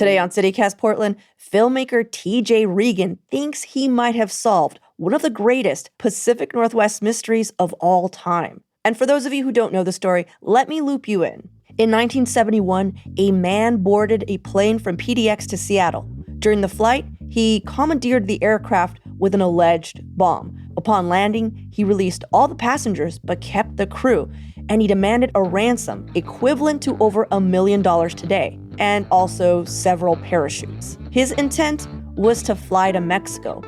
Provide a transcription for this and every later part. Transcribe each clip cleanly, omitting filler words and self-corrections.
Today on CityCast Portland, filmmaker TJ Regan thinks he might have solved one of the greatest Pacific Northwest mysteries of all time. And for those of you who don't know the story, let me loop you in. In 1971, a man boarded a plane from PDX to Seattle. During the flight, he commandeered the aircraft with an alleged bomb. Upon landing, he released all the passengers but kept the crew, and he demanded a ransom equivalent to over $1 million today, and also several parachutes. His intent was to fly to Mexico.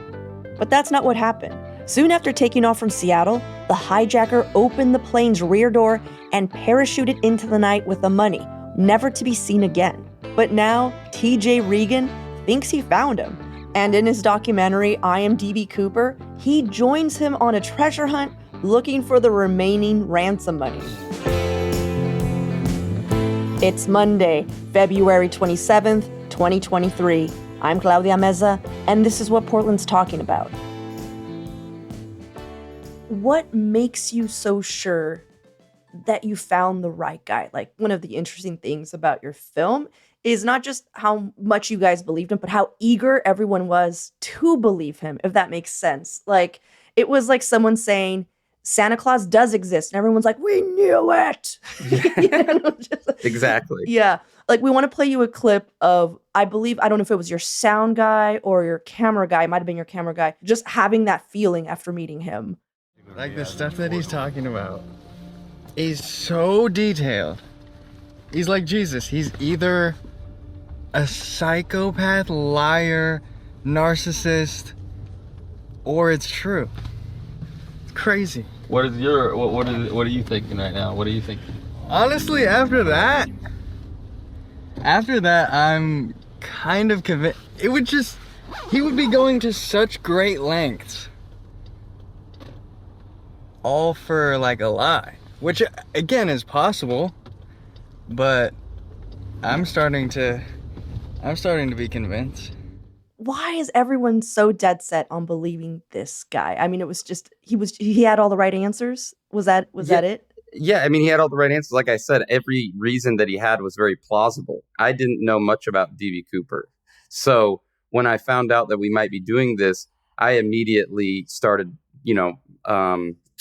But that's not what happened. Soon after taking off from Seattle, the hijacker opened the plane's rear door and parachuted into the night with the money, never to be seen again. But now, TJ Regan thinks he found him. And in his documentary, I Am DB Cooper, he joins him on a treasure hunt looking for the remaining ransom money. It's Monday, February 27th, 2023. I'm Claudia Meza, and this is what Portland's talking about. What makes you so sure that you found the right guy? Like, one of the interesting things about your film is not just how much you guys believed him, but how eager everyone was to believe him, if that makes sense. Like, it was like someone saying, Santa Claus does exist. And everyone's like, we knew it. Exactly. Yeah. Like, we want to play you a clip of, I don't know if it was your sound guy or your camera guy. It might have been your camera guy. Just having that feeling after meeting him. Like, the stuff that he's talking about is so detailed. He's like Jesus. He's either a psychopath, liar, narcissist, or it's true. It's crazy. What are you thinking right now? What are you thinking? Honestly, after that, I'm kind of convinced. He would be going to such great lengths, all for like a lie, which again is possible, but I'm starting to be convinced. Why is everyone so dead set on believing this guy? I mean, it was just, he had all the right answers. Was that it? Yeah, I mean, he had all the right answers. Like I said, every reason that he had was very plausible. I didn't know much about DB Cooper. So when I found out that we might be doing this, I immediately started,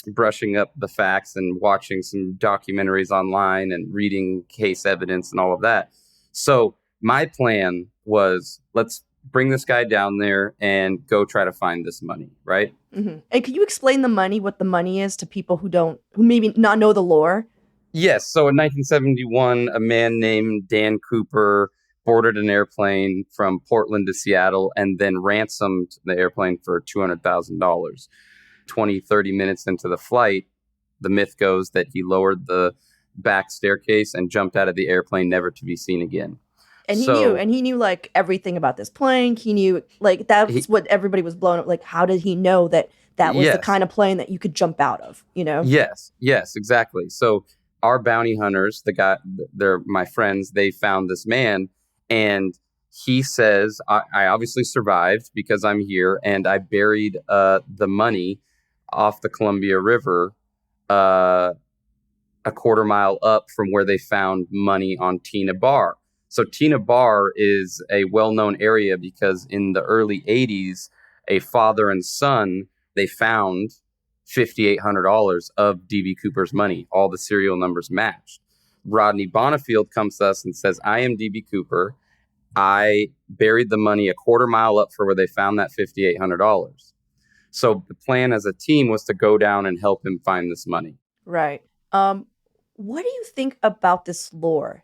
brushing up the facts and watching some documentaries online and reading case evidence and all of that. So my plan was, let's bring this guy down there and go try to find this money, right? Mm-hmm. And could you explain what the money is to people who maybe not know the lore? Yes. So in 1971, a man named Dan Cooper boarded an airplane from Portland to Seattle and then ransomed the airplane for $200,000. 30 minutes into the flight, the myth goes that he lowered the back staircase and jumped out of the airplane, never to be seen again. And he knew like everything about this plane. He knew like that's what everybody was blown up. Like, how did he know that was the kind of plane that you could jump out of, Yes, exactly. So our bounty hunters, they're my friends, they found this man, and he says, I obviously survived because I'm here, and I buried the money off the Columbia River a quarter mile up from where they found money on Tina Bar. So Tina Bar is a well-known area because in the early 80s, a father and son, they found $5,800 of DB Cooper's money. All the serial numbers matched. Rodney Bonifield comes to us and says, I am DB Cooper. I buried the money a quarter mile up for where they found that $5,800. So the plan as a team was to go down and help him find this money. Right. What do you think about this lore?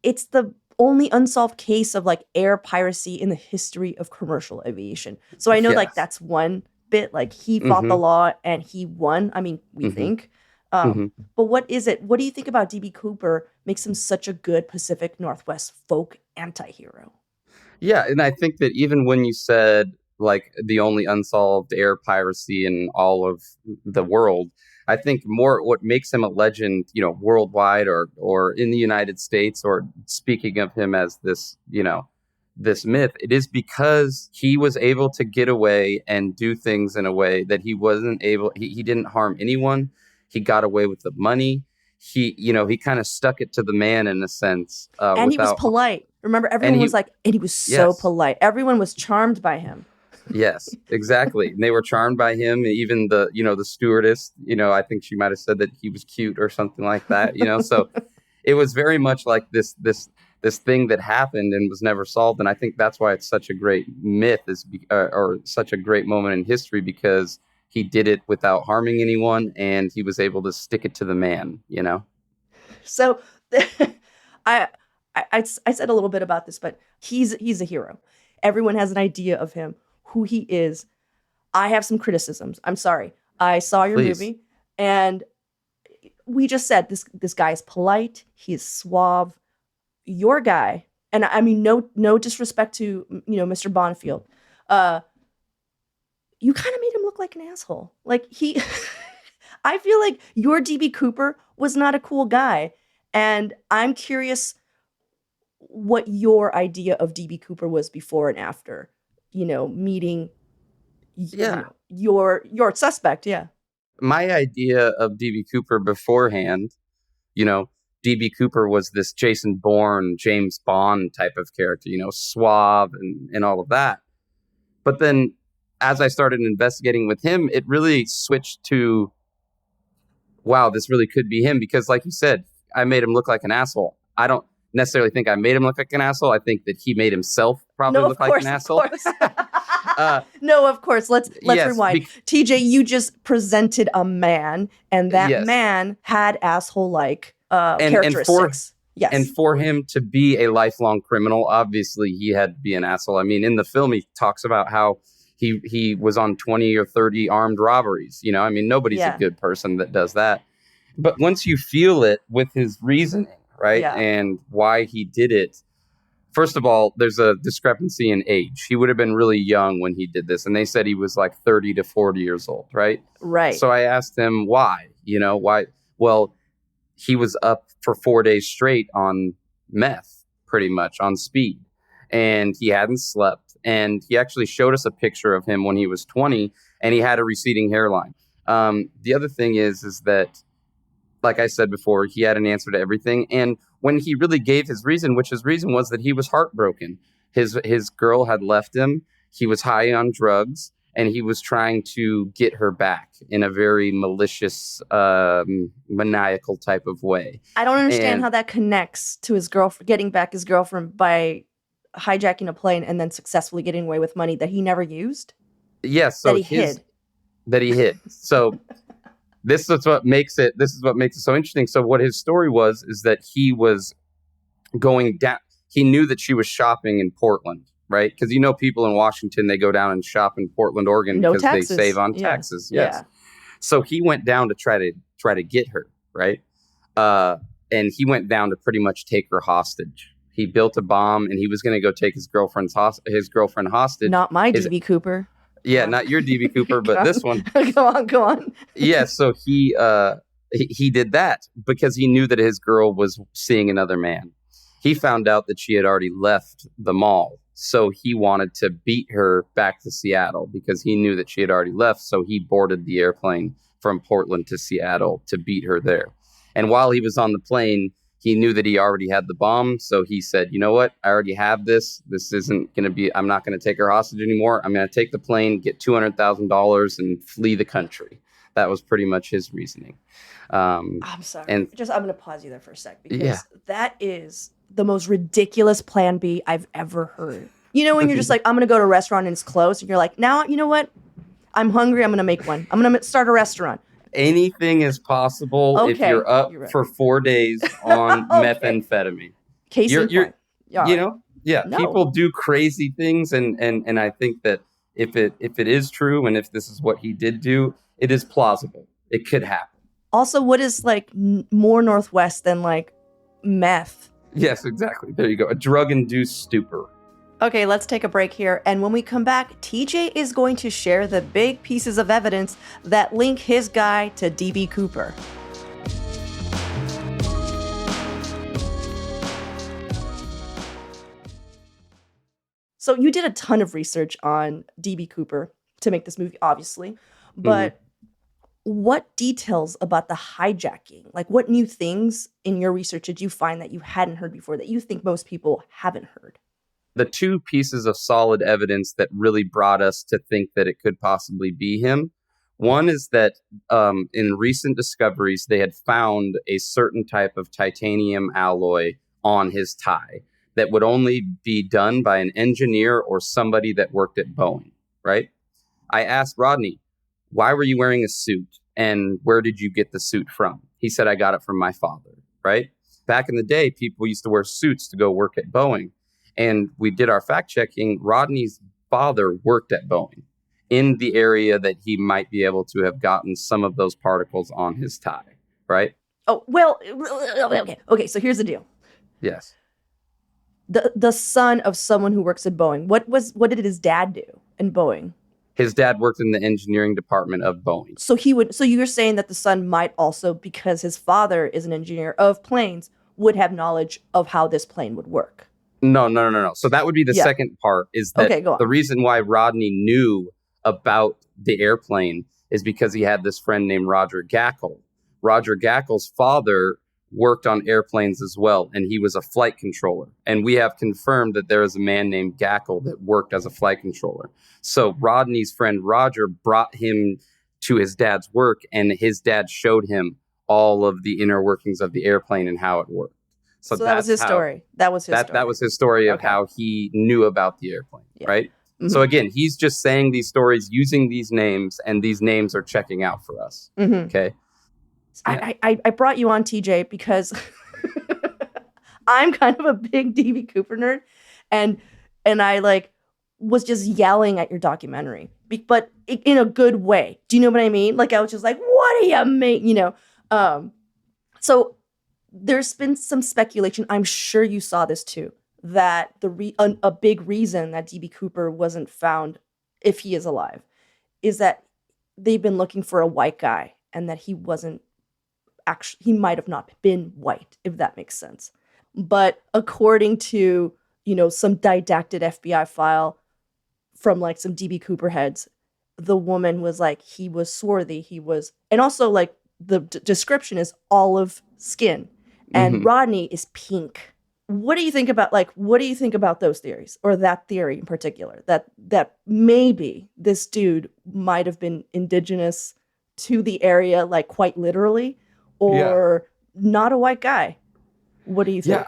It's the only unsolved case of like air piracy in the history of commercial aviation. So I know like that's one bit, like he fought the law and he won. I mean, we think. But what is it? What do you think about DB Cooper makes him such a good Pacific Northwest folk anti-hero? Yeah, and I think that even when you said like the only unsolved air piracy in all of the world, I think more what makes him a legend, worldwide or in the United States, or speaking of him as this, this myth, it is because he was able to get away and do things in a way that he wasn't able. He didn't harm anyone. He got away with the money. He kind of stuck it to the man in a sense. And he was polite. Remember, everyone he- was like, and he was so Yes. polite. Everyone was charmed by him. Yes, exactly. And they were charmed by him. Even the stewardess, I think she might have said that he was cute or something like that, So it was very much like this thing that happened and was never solved. And I think that's why it's such a great myth or such a great moment in history, because he did it without harming anyone and he was able to stick it to the man, So I, I said a little bit about this, but he's a hero. Everyone has an idea of him, who he is. I have some criticisms. I'm sorry. I saw your Please. movie, and we just said this guy is polite. He is suave. Your guy, and I mean no disrespect to Mr. Bonfield, you kind of made him look like an asshole. Like he, I feel like your DB Cooper was not a cool guy, and I'm curious what your idea of DB Cooper was before and after, meeting your suspect. Yeah. My idea of DB Cooper beforehand, DB Cooper was this Jason Bourne, James Bond type of character, suave and all of that. But then as I started investigating with him, it really switched to, wow, this really could be him. Because like you said, I made him look like an asshole. I don't necessarily think I made him look like an asshole. I think that he made himself probably look like an asshole. Of course. No, of course. Let's yes, rewind. TJ, you just presented a man, and that man had asshole-like characteristics. Yes. And for him to be a lifelong criminal, obviously he had to be an asshole. I mean, in the film, he talks about how he was on 20 or 30 armed robberies. I mean, nobody's a good person that does that. But once you feel it with his reasoning, right, and why he did it, first of all, there's a discrepancy in age. He would have been really young when he did this. And they said he was like 30 to 40 years old, right? Right. So I asked him why, why? Well, he was up for 4 days straight on meth, pretty much on speed. And he hadn't slept. And he actually showed us a picture of him when he was 20 and he had a receding hairline. The other thing is that, like I said before, he had an answer to everything. And when he really gave his reason, which his reason was that he was heartbroken. His girl had left him. He was high on drugs and he was trying to get her back in a very malicious, maniacal type of way. I don't understand how that connects to his girlfriend, getting back his girlfriend by hijacking a plane and then successfully getting away with money that he never used. Yes. So that he hid. So this is what makes it so interesting. So what his story is that he was going down. He knew that she was shopping in Portland, right? Because people in Washington, they go down and shop in Portland, Oregon, because taxes. they save on taxes. Yes. Yeah. So he went down to try to get her, right? And he went down to pretty much take her hostage. He built a bomb and he was going to go take his girlfriend hostage. Not my DB Cooper. Yeah, not your DB Cooper, but this one. Go on. Yeah, so he did that because he knew that his girl was seeing another man. He found out that she had already left the mall, so he wanted to beat her back to Seattle because he knew that she had already left, so he boarded the airplane from Portland to Seattle to beat her there. And while he was on the plane, he knew that he already had the bomb, so he said, you know what? I already have this. This isn't going to be, I'm not going to take her hostage anymore. I'm going to take the plane, get $200,000 and flee the country. That was pretty much his reasoning. I'm sorry. I'm going to pause you there for a sec because that is the most ridiculous plan B I've ever heard. When you're just like, I'm going to go to a restaurant and it's closed. And you're like, now, you know what? I'm hungry. I'm going to make one. I'm going to start a restaurant. Anything is possible if you're up for 4 days on methamphetamine. Case in point. No. People do crazy things, and I think that if it is true, and if this is what he did do, it is plausible. It could happen. Also, what is like more Northwest than like meth? Yes, exactly. There you go. A drug-induced stupor. Okay, let's take a break here. And when we come back, TJ is going to share the big pieces of evidence that link his guy to DB Cooper. So you did a ton of research on DB Cooper to make this movie, obviously. But what details about the hijacking, like what new things in your research did you find that you hadn't heard before that you think most people haven't heard? The two pieces of solid evidence that really brought us to think that it could possibly be him. One is that in recent discoveries, they had found a certain type of titanium alloy on his tie that would only be done by an engineer or somebody that worked at Boeing, right? I asked Rodney, why were you wearing a suit and where did you get the suit from? He said, I got it from my father, right? Back in the day, people used to wear suits to go work at Boeing. And we did our fact checking. Rodney's father worked at Boeing in the area that he might be able to have gotten some of those particles on his tie, right? Oh, well, okay, so here's the deal. Yes. The son of someone who works at Boeing, what did his dad do in Boeing? His dad worked in the engineering department of Boeing. So you're saying that the son might also, because his father is an engineer of planes, would have knowledge of how this plane would work. No. So that would be the second part, is that the reason why Rodney knew about the airplane is because he had this friend named Roger Gackle. Roger Gackle's father worked on airplanes as well, and he was a flight controller. And we have confirmed that there is a man named Gackle that worked as a flight controller. So Rodney's friend Roger brought him to his dad's work, and his dad showed him all of the inner workings of the airplane and how it worked. So that was his story. That was his story of how he knew about the airplane, right? Mm-hmm. So again, he's just saying these stories using these names, and these names are checking out for us. Mm-hmm. Okay. Yeah. I brought you on, TJ, because I'm kind of a big DB Cooper nerd, and I was just yelling at your documentary, but in a good way. Do you know what I mean? Like, I was just like, "What do you mean?" So there's been some speculation. I'm sure you saw this too. That a big reason that DB Cooper wasn't found, if he is alive, is that they've been looking for a white guy, and that he wasn't. Actually, he might have not been white, if that makes sense. But according to, some didactic FBI file from some DB Cooper heads, the woman was like, he was swarthy, and also the description is olive skin, and Rodney is pink. What do you think about those theories, or that theory in particular, that maybe this dude might have been indigenous to the area, quite literally? Or not a white guy? What do you think?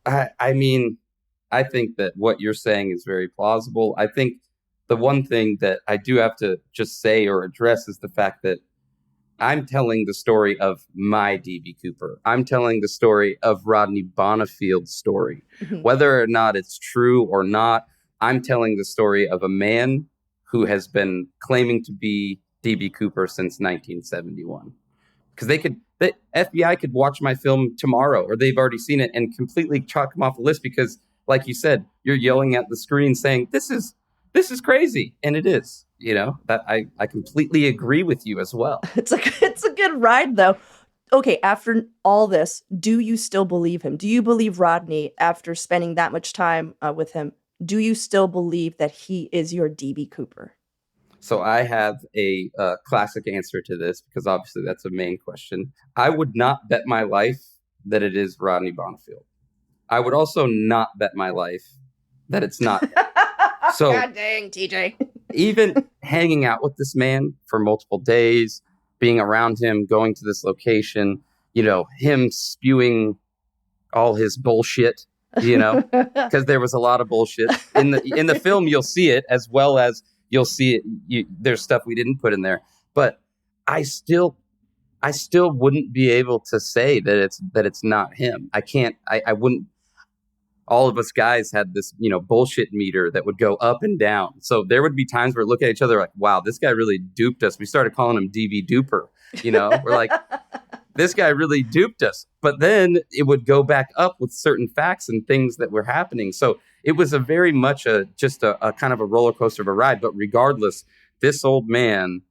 Yeah, I mean, I think that what you're saying is very plausible. I think the one thing that I do have to just say or address is the fact that I'm telling the story of my DB Cooper. I'm telling the story of Rodney Bonifield's story. Mm-hmm. Whether or not it's true or not, I'm telling the story of a man who has been claiming to be DB Cooper since 1971. Because the FBI could watch my film tomorrow, or they've already seen it, and completely chalk them off the list because, like you said, you're yelling at the screen saying, this is crazy. And it is, that I completely agree with you as well. It's a good ride, though. Okay, after all this, do you still believe him? Do you believe Rodney, after spending that much time with him, do you still believe that he is your DB Cooper? So I have a classic answer to this, because obviously that's a main question. I would not bet my life that it is Rodney Bonifield. I would also not bet my life that it's not. So, God dang, TJ. Even hanging out with this man for multiple days, being around him, going to this location, him spewing all his bullshit, because there was a lot of bullshit. In the film, you'll see it, as well as you'll see it. There's stuff we didn't put in there, but I still wouldn't be able to say that it's not him. I can't. I wouldn't. All of us guys had this, bullshit meter that would go up and down. So there would be times where we look at each other like, wow, this guy really duped us. We started calling him DB Duper. We're like, this guy really duped us. But then it would go back up with certain facts and things that were happening. So it was a very much just a kind of a roller coaster of a ride. But regardless, this old man,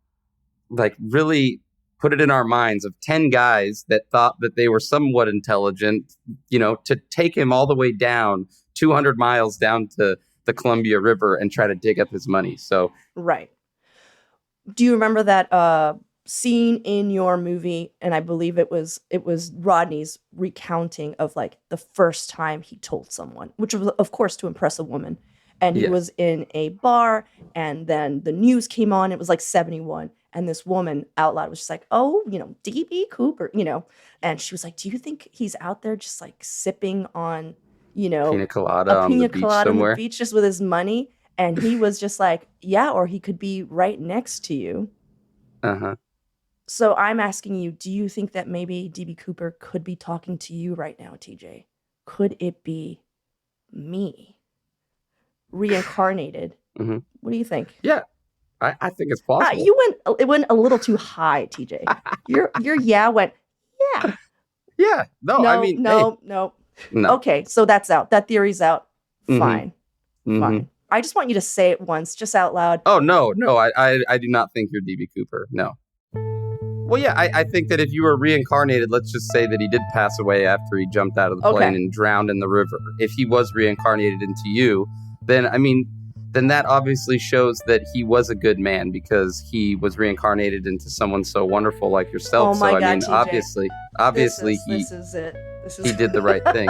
really put it in our minds of 10 guys that thought that they were somewhat intelligent, to take him all the way down 200 miles down to the Columbia River and try to dig up his money. So, right. Do you remember that scene in your movie, and I believe it was Rodney's recounting of like the first time he told someone, which was of course to impress a woman. And he Yeah. was in a bar, and then the news came on. It was like 71. And this woman out loud was just like, oh, DB Cooper, And she was like, do you think he's out there just like sipping on, Pina colada a on pina the beach colada on somewhere. the beach just with his money? And he was just like, yeah, or he could be right next to you. Uh-huh. So I'm asking you, do you think that maybe DB Cooper could be talking to you right now, TJ? Could it be me? Reincarnated. Mhm. What do you think? Yeah. I think it's possible. It went a little too high, TJ. Your yeah went, yeah. Yeah. No, I mean, no. hey, no. Okay, so that's out. That theory's out. Mhm. Fine. Mhm. Fine. I just want you to say it once, just out loud. Oh, no. I do not think you're DB Cooper. No. Well, yeah, I think that if you were reincarnated, let's just say that he did pass away after he jumped out of the plane and drowned in the river. If he was reincarnated into you, then that obviously shows that he was a good man because he was reincarnated into someone so wonderful like yourself. Oh my so God, TJ. obviously This is it. he did the right thing.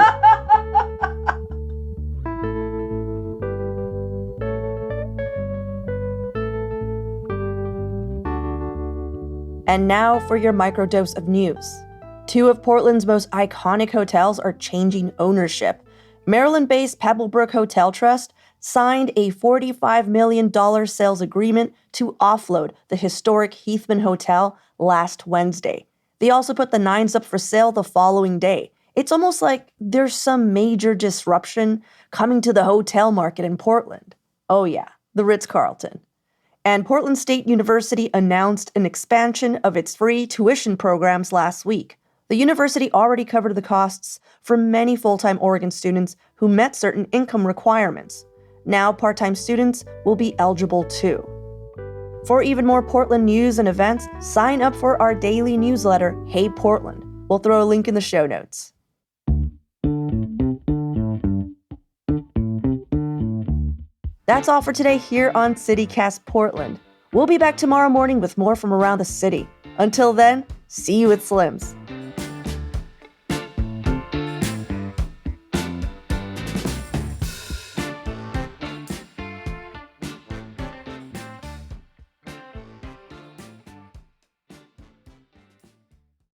And now for your microdose of news. 2 of Portland's most iconic hotels are changing ownership. Maryland-based Pebblebrook Hotel Trust signed a $45 million sales agreement to offload the historic Heathman Hotel last Wednesday. They also put the Nines up for sale the following day. It's almost like there's some major disruption coming to the hotel market in Portland. Oh yeah, the Ritz-Carlton. And Portland State University announced an expansion of its free tuition programs last week. The university already covered the costs for many full-time Oregon students who met certain income requirements. Now part-time students will be eligible too. For even more Portland news and events, sign up for our daily newsletter, Hey Portland. We'll throw a link in the show notes. That's all for today here on CityCast Portland. We'll be back tomorrow morning with more from around the city. Until then, see you at Slim's.